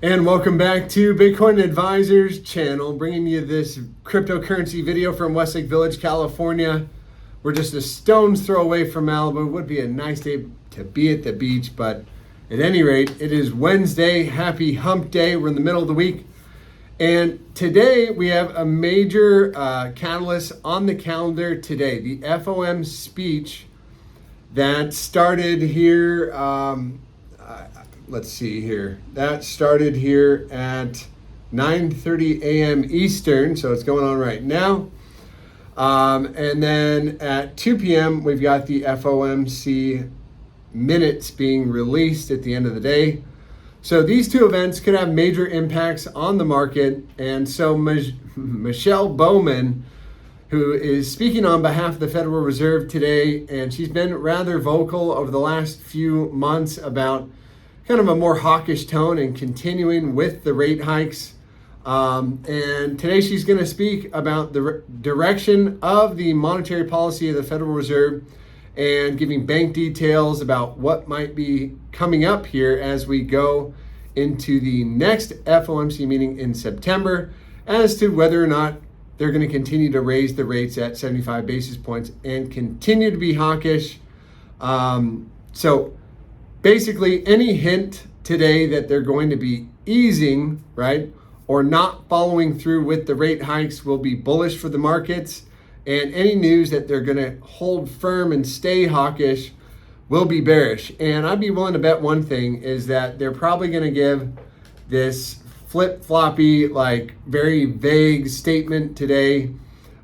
And welcome back to Bitcoin Advisors channel, bringing you this cryptocurrency video from Westlake Village, California. We're just a stone's throw away from Malibu. It would be a nice day to be at the beach, but at any rate, it is Wednesday. Happy hump day. We're in the middle of the week. And today we have a major catalyst on the calendar today. The FOM speech that started here, let's see here. That started here at 9:30 a.m. Eastern, so it's going on right now. And then at 2 p.m., we've got the FOMC minutes being released at the end of the day. So these two events could have major impacts on the market. And so Michelle Bowman, who is speaking on behalf of the Federal Reserve today, and she's been rather vocal over the last few months about kind of a more hawkish tone and continuing with the rate hikes. And today she's going to speak about the direction of the monetary policy of the Federal Reserve and giving bank details about what might be coming up here as we go into the next FOMC meeting in September as to whether or not they're going to continue to raise the rates at 75 basis points and continue to be hawkish. So basically, any hint today that they're going to be easing, right, or not following through with the rate hikes will be bullish for the markets. And any news that they're going to hold firm and stay hawkish will be bearish. And I'd be willing to bet one thing is that they're probably going to give this flip-floppy, like very vague statement today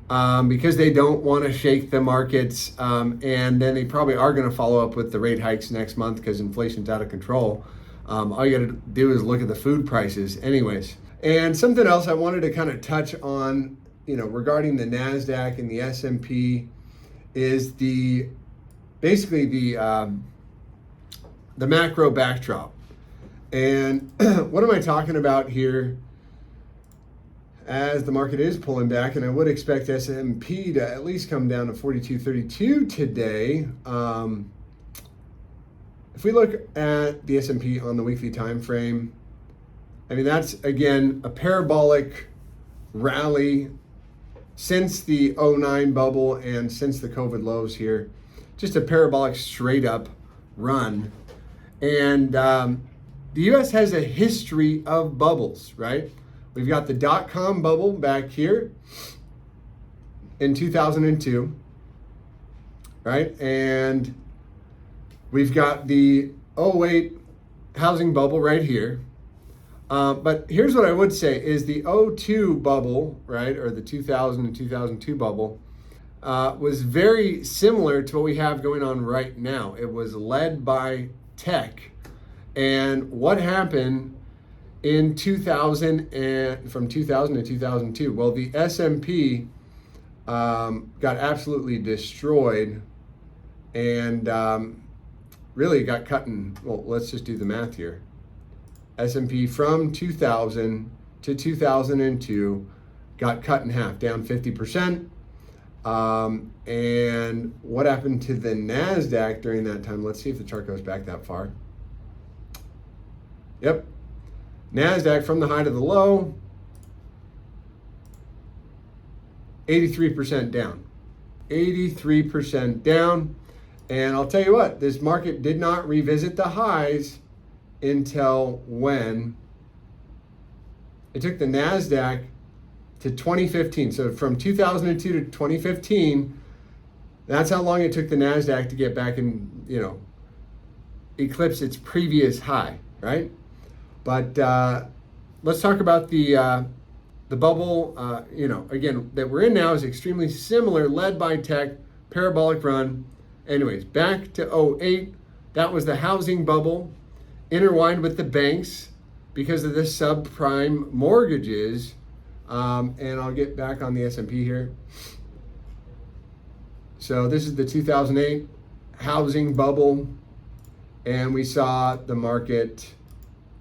because they don't want to shake the markets. And then they probably are going to follow up with the rate hikes next month because inflation's out of control. All you got to do is look at the food prices anyways. And something else I wanted to kind of touch on, regarding the NASDAQ and the S&P is basically the macro backdrop. And what am I talking about here? As the market is pulling back, and I would expect S&P to at least come down to 42.32 today. If we look at the S&P on the weekly time frame, I mean, that's again a parabolic rally since the 09 bubble and since the COVID lows here. Just a parabolic straight up run. And the US has a history of bubbles, right? We've got the dot-com bubble back here in 2002, right? And we've got the 08 housing bubble right here. But here's what I would say is the 02 bubble, right, or the 2000 and 2002 bubble was very similar to what we have going on right now. It was led by tech. And what happened in 2000 and from 2000 to 2002? Well, the S&P got absolutely destroyed and really got cut in. Well, let's just do the math here. S&P from 2000 to 2002 got cut in half, down 50%. And what happened to the NASDAQ during that time? Let's see if the chart goes back that far. Yep. NASDAQ from the high to the low, 83% down. 83% down. And I'll tell you what, this market did not revisit the highs until when? It took the NASDAQ to 2015. So from 2002 to 2015, that's how long it took the NASDAQ to get back and, eclipse its previous high, right? But let's talk about the bubble, again, that we're in now is extremely similar, led by tech, parabolic run. Anyways, back to 08, that was the housing bubble, intertwined with the banks because of the subprime mortgages. And I'll get back on the S&P here. So this is the 2008 housing bubble. And we saw the market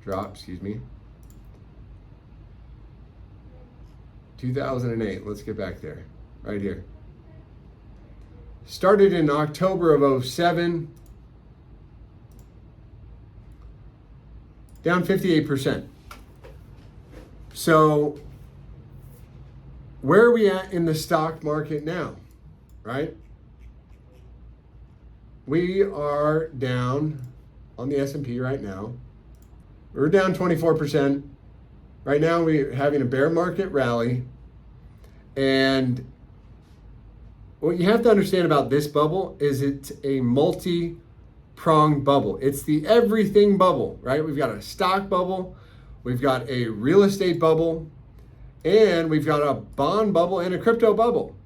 drop, 2008, let's get back there, right here. Started in October of 07, down 58%. So where are we at in the stock market now, right? We are down on the S&P right now. We're down 24%. Right now we're having a bear market rally. And what you have to understand about this bubble is it's a multi-pronged bubble. It's the everything bubble, right? We've got a stock bubble, we've got a real estate bubble, and we've got a bond bubble and a crypto bubble.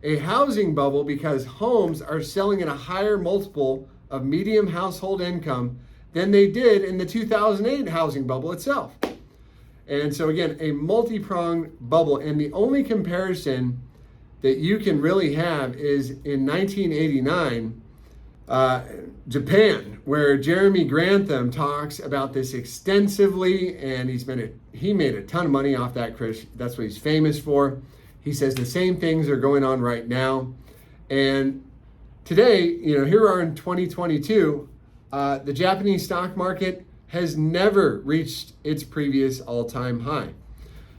A housing bubble because homes are selling at a higher multiple of median household income than they did in the 2008 housing bubble itself. And so again, a multi-pronged bubble. And the only comparison that you can really have is in 1989, Japan, where Jeremy Grantham talks about this extensively, and he made a ton of money off that, Chris. That's what he's famous for. He says the same things are going on right now. And today, here we are in 2022, the Japanese stock market has never reached its previous all-time high.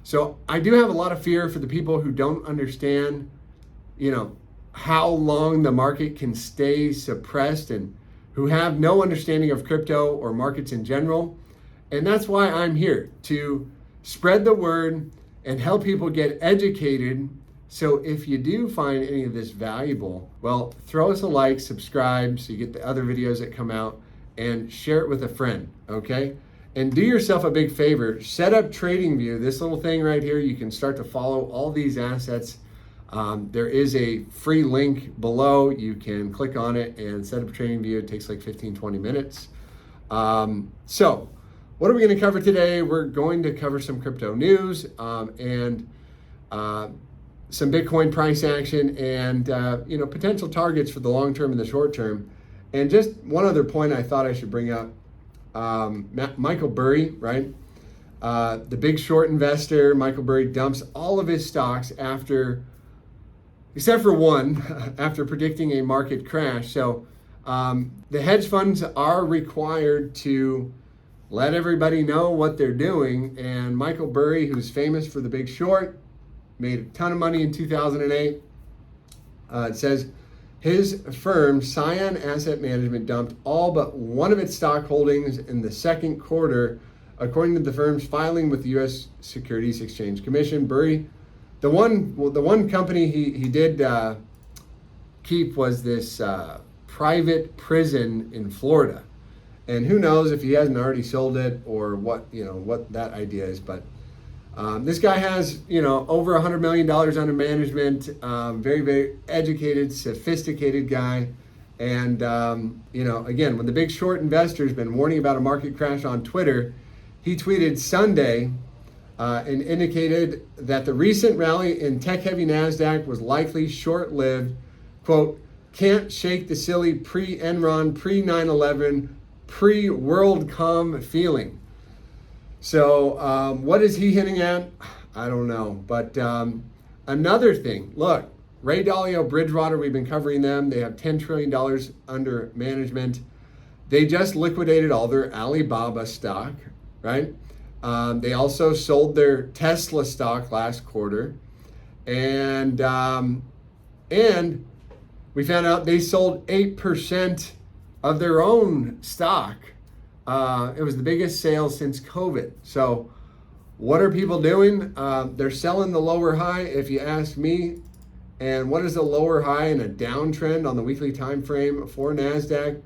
So I do have a lot of fear for the people who don't understand, how long the market can stay suppressed and who have no understanding of crypto or markets in general. And that's why I'm here to spread the word and help people get educated. So if you do find any of this valuable, well, throw us a like, subscribe so you get the other videos that come out, and share it with a friend, okay? And do yourself a big favor, set up TradingView, this little thing right here. You can start to follow all these assets. There is a free link below. You can click on it and set up TradingView. It takes like 15-20 minutes. So what are we going to cover today? We're going to cover some crypto news and some Bitcoin price action and potential targets for the long term and the short term. And just one other point I thought I should bring up. Michael Burry, right? The big short investor, Michael Burry, dumps all of his stocks except for one, after predicting a market crash. So the hedge funds are required to let everybody know what they're doing. And Michael Burry, who's famous for the big short, made a ton of money in 2008. It says his firm, Scion Asset Management, dumped all but one of its stock holdings in the second quarter, according to the firm's filing with the U.S. Securities Exchange Commission. Burry, the one company he did keep was this private prison in Florida, and who knows if he hasn't already sold it or what that idea is. But this guy has over $100 million under management. Very, very educated, sophisticated guy. And again, when the big short investor's been warning about a market crash on Twitter, he tweeted Sunday and indicated that the recent rally in tech-heavy NASDAQ was likely short-lived. Quote, can't shake the silly pre-Enron, pre-9/11, pre-WorldCom feeling. So what is he hinting at? I don't know. But another thing, look, Ray Dalio, Bridgewater, we've been covering them. They have $10 trillion under management. They just liquidated all their Alibaba stock, right? They also sold their Tesla stock last quarter. And we found out they sold 8% of their own stock. It was the biggest sale since COVID. So what are people doing? They're selling the lower high, if you ask me. And what is the lower high in a downtrend on the weekly time frame for NASDAQ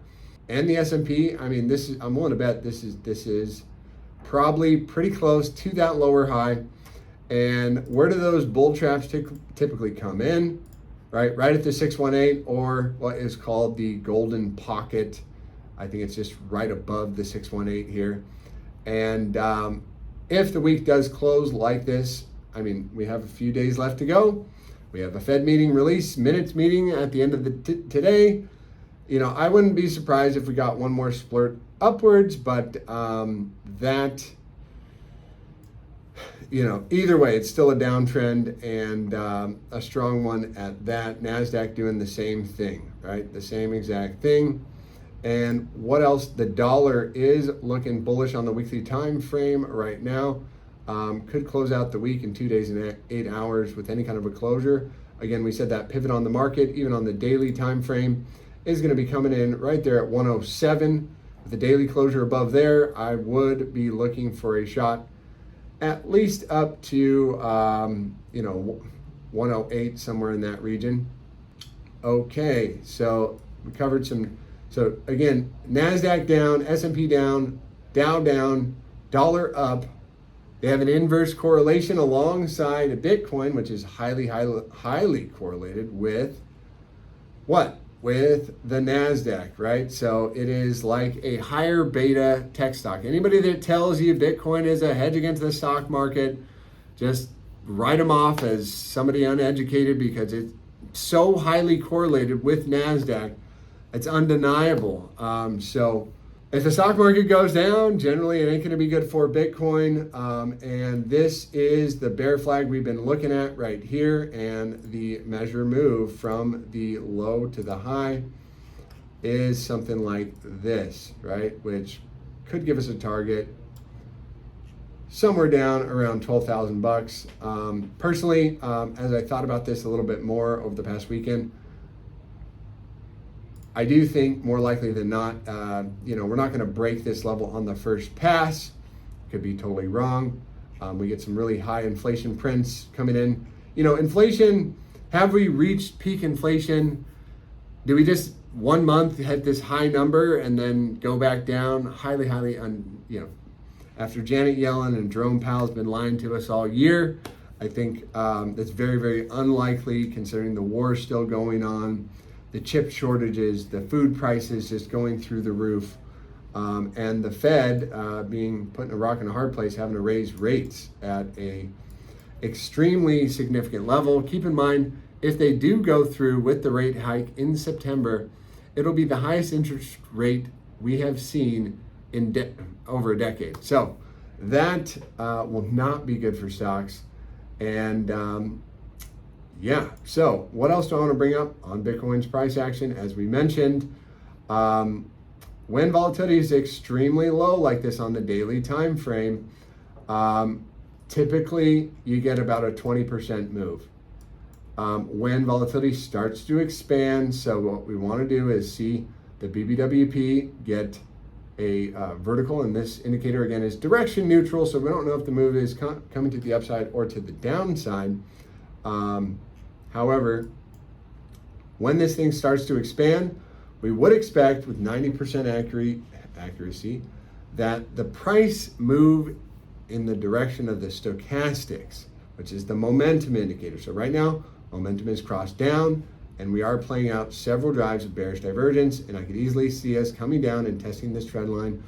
and the S&P? I mean, I'm willing to bet this is probably pretty close to that lower high. And where do those bull traps typically come in? Right at the 618, or what is called the golden pocket. I think it's just right above the 618 here. And if the week does close like this, I mean, we have a few days left to go. We have a Fed meeting release minutes meeting at the end of today. I wouldn't be surprised if we got one more splurt upwards, but either way, it's still a downtrend and a strong one at that. NASDAQ doing the same thing, right? The same exact thing. And what else? The dollar is looking bullish on the weekly time frame right now. Could close out the week in 2 days and 8 hours with any kind of a closure. Again, we said that pivot on the market, even on the daily time frame, is going to be coming in right there at 107. With the daily closure above there, I would be looking for a shot at least up to 108, somewhere in that region. Okay, so we covered some. So again, NASDAQ down, S&P down, Dow down, dollar up. They have an inverse correlation alongside a Bitcoin, which is highly correlated with what? With the NASDAQ, right? So it is like a higher beta tech stock. Anybody that tells you Bitcoin is a hedge against the stock market, just write them off as somebody uneducated, because it's so highly correlated with NASDAQ. It's undeniable. So if the stock market goes down, generally it ain't going to be good for Bitcoin. And this is the bear flag we've been looking at right here. And the measure move from the low to the high is something like this, right? Which could give us a target somewhere down around 12,000 bucks. Personally, as I thought about this a little bit more over the past weekend, I do think more likely than not, we're not going to break this level on the first pass. Could be totally wrong. We get some really high inflation prints coming in. Inflation, have we reached peak inflation? Do we just 1 month hit this high number and then go back down? Highly, after Janet Yellen and Jerome Powell has been lying to us all year, I think that's very, very unlikely, considering the war is still going on, the chip shortages, the food prices just going through the roof, and the Fed being put in a rock and a hard place, having to raise rates at a extremely significant level. Keep in mind, if they do go through with the rate hike in September, it'll be the highest interest rate we have seen in over a decade. So that will not be good for stocks. And so what else do I want to bring up on Bitcoin's price action? As we mentioned, when volatility is extremely low like this on the daily time frame, typically you get about a 20% move. When volatility starts to expand, so what we want to do is see the BBWP get a vertical, and this indicator again is direction neutral, so we don't know if the move is coming to the upside or to the downside. However, when this thing starts to expand, we would expect with 90% accuracy that the price move in the direction of the stochastics, which is the momentum indicator. So right now, momentum is crossed down, and we are playing out several drives of bearish divergence, and I could easily see us coming down and testing this trend line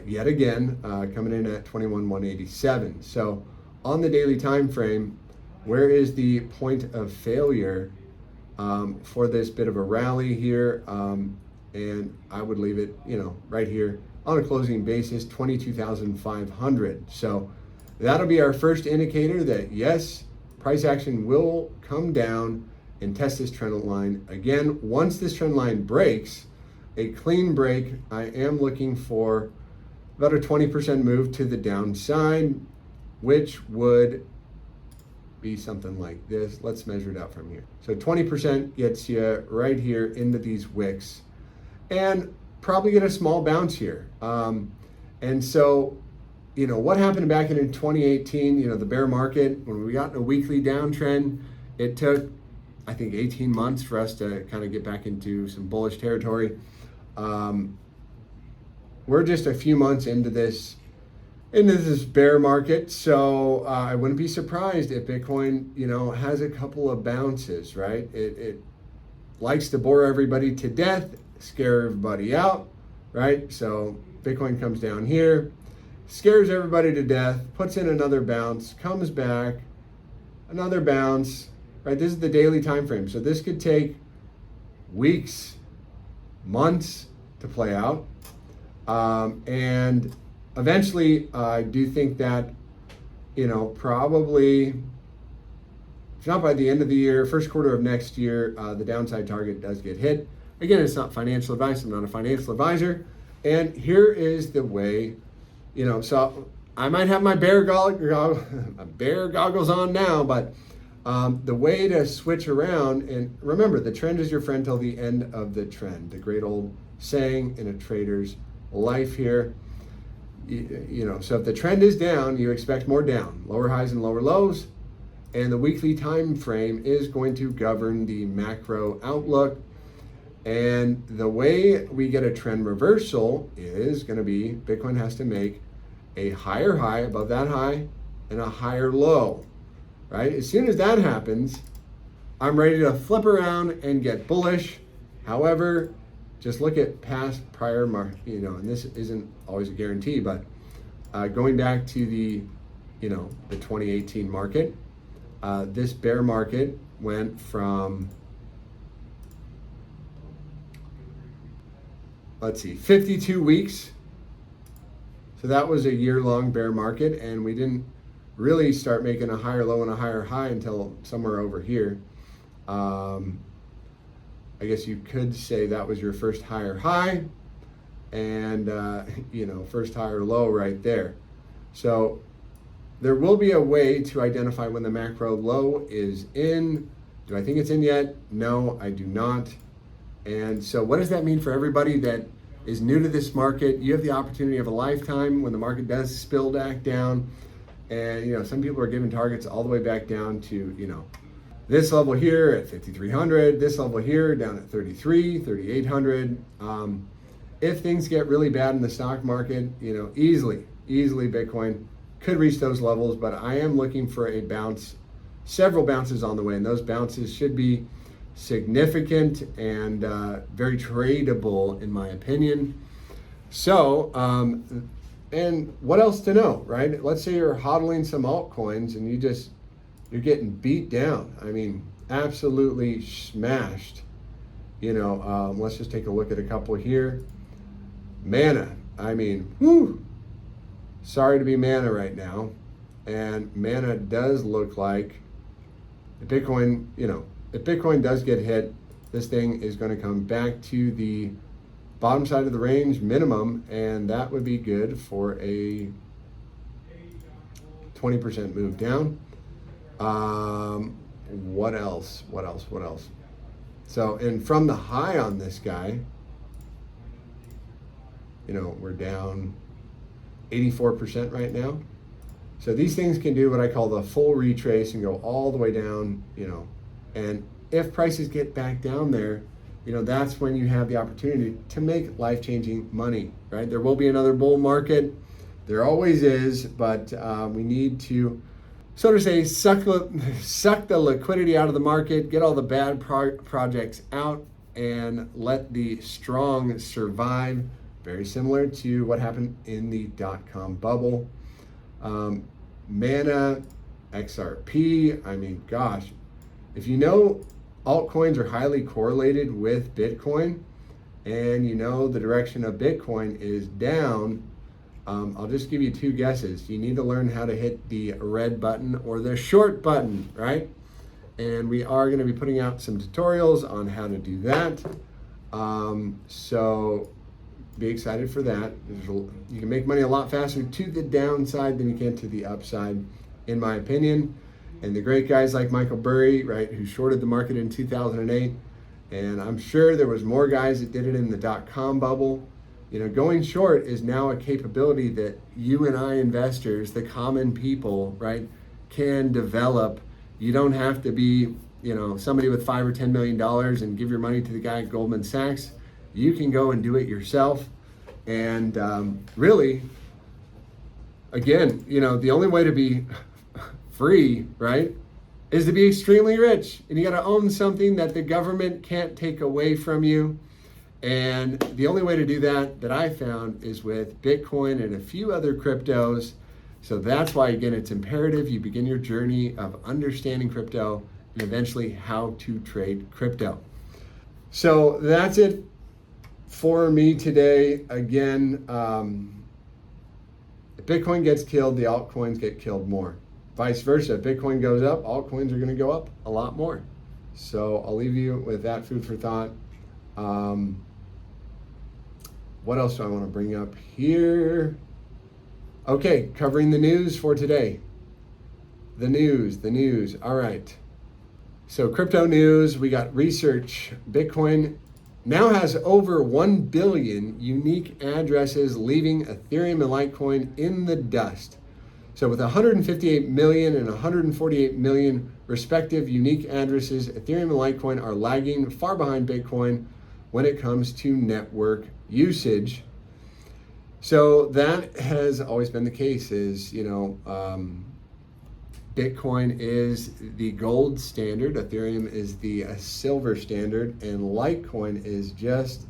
yet again, coming in at 21,187. So on the daily time frame, where is the point of failure for this bit of a rally here? And I would leave it, right here on a closing basis, 22,500. So that'll be our first indicator that yes, price action will come down and test this trend line again. Once this trend line breaks, a clean break, I am looking for about a 20% move to the downside, which would be something like this. Let's measure it out from here. So 20% gets you right here into these wicks, and probably get a small bounce here. And so, what happened back in 2018, the bear market, when we got in a weekly downtrend, it took, I think, 18 months for us to kind of get back into some bullish territory. We're just a few months into this bear market, so I wouldn't be surprised if Bitcoin, has a couple of bounces, right? It likes to bore everybody to death, scare everybody out, right? So Bitcoin comes down here, scares everybody to death, puts in another bounce, comes back, another bounce, right? This is the daily time frame, so this could take weeks, months to play out, and eventually, I do think that, probably, if not by the end of the year, first quarter of next year, the downside target does get hit. Again, it's not financial advice. I'm not a financial advisor. And here is the way, so I might have my bear goggles on now, but the way to switch around, and remember, the trend is your friend till the end of the trend. The great old saying in a trader's life here. So if the trend is down, you expect more down, lower highs and lower lows, and the weekly time frame is going to govern the macro outlook. And the way we get a trend reversal is going to be Bitcoin has to make a higher high above that high and a higher low, right? As soon as that happens, I'm ready to flip around and get bullish. However, just look at prior, and this isn't always a guarantee, but going back to the 2018 market, this bear market went from, 52 weeks. So that was a year-long bear market, and we didn't really start making a higher low and a higher high until somewhere over here. I guess you could say that was your first higher high and, first higher low right there. So there will be a way to identify when the macro low is in. Do I think it's in yet? No, I do not. And so what does that mean for everybody that is new to this market? You have the opportunity of a lifetime when the market does spill back down. And, some people are giving targets all the way back down to, this level here at 5,300, this level here down at 3,800. If things get really bad in the stock market, easily Bitcoin could reach those levels, but I am looking for a bounce, several bounces on the way, and those bounces should be significant and very tradable in my opinion. So, and what else to know, right? Let's say you're hodling some altcoins and you're getting beat down. I mean, absolutely smashed. Let's just take a look at a couple here. Mana, sorry to be Mana right now. And Mana does look like Bitcoin, if Bitcoin does get hit, this thing is going to come back to the bottom side of the range minimum, and that would be good for a 20% move down. What else? So, and from the high on this guy, we're down 84% right now. So these things can do what I call the full retrace and go all the way down, and if prices get back down there, that's when you have the opportunity to make life-changing money, right? There will be another bull market. There always is, but we need to, so to say, suck the liquidity out of the market, get all the bad projects out, and let the strong survive. Very similar to what happened in the dot-com bubble. Mana, XRP, gosh, if altcoins are highly correlated with Bitcoin, and the direction of Bitcoin is down, I'll just give you two guesses. You need to learn how to hit the red button or the short button, right? And we are going to be putting out some tutorials on how to do that. So be excited for that. You can make money a lot faster to the downside than you can to the upside, in my opinion. And the great guys like Michael Burry, right, who shorted the market in 2008. And I'm sure there was more guys that did it in the dot-com bubble. Going short is now a capability that you and I investors, the common people, right, can develop. You don't have to be, somebody with $5 or $10 million and give your money to the guy at Goldman Sachs. You can go and do it yourself. And really, again, the only way to be free, right, is to be extremely rich. And you got to own something that the government can't take away from you. And the only way to do that I found is with Bitcoin and a few other cryptos. So that's why, again, it's imperative you begin your journey of understanding crypto and eventually how to trade crypto. So that's it for me today. Again, if Bitcoin gets killed, the altcoins get killed more. Vice versa, if Bitcoin goes up, altcoins are going to go up a lot more. So I'll leave you with that food for thought. What else do I want to bring up here? Okay, covering the news for today. The news. All right. So crypto news, we got research. Bitcoin now has over 1 billion unique addresses, leaving Ethereum and Litecoin in the dust. So with 158 million and 148 million respective unique addresses, Ethereum and Litecoin are lagging far behind Bitcoin when it comes to network usage. So that has always been the case, is, Bitcoin is the gold standard, Ethereum is the silver standard, and Litecoin is just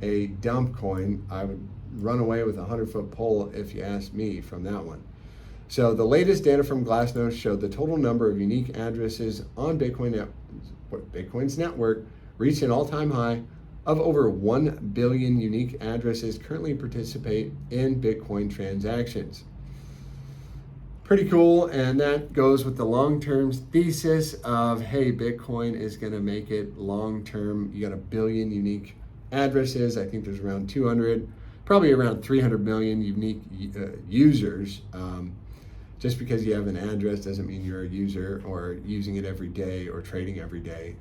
a dump coin. I would run away with a 100-foot pole if you asked me from that one. So the latest data from Glassnode showed the total number of unique addresses on Bitcoin's network reached an all-time high of over 1 billion unique addresses currently participate in Bitcoin transactions. Pretty cool, and that goes with the long-term thesis of, hey, Bitcoin is going to make it long-term. You got 1 billion unique addresses. I think there's around 200, probably around 300 million unique users. Just because you have an address doesn't mean you're a user or using it every day or trading every day.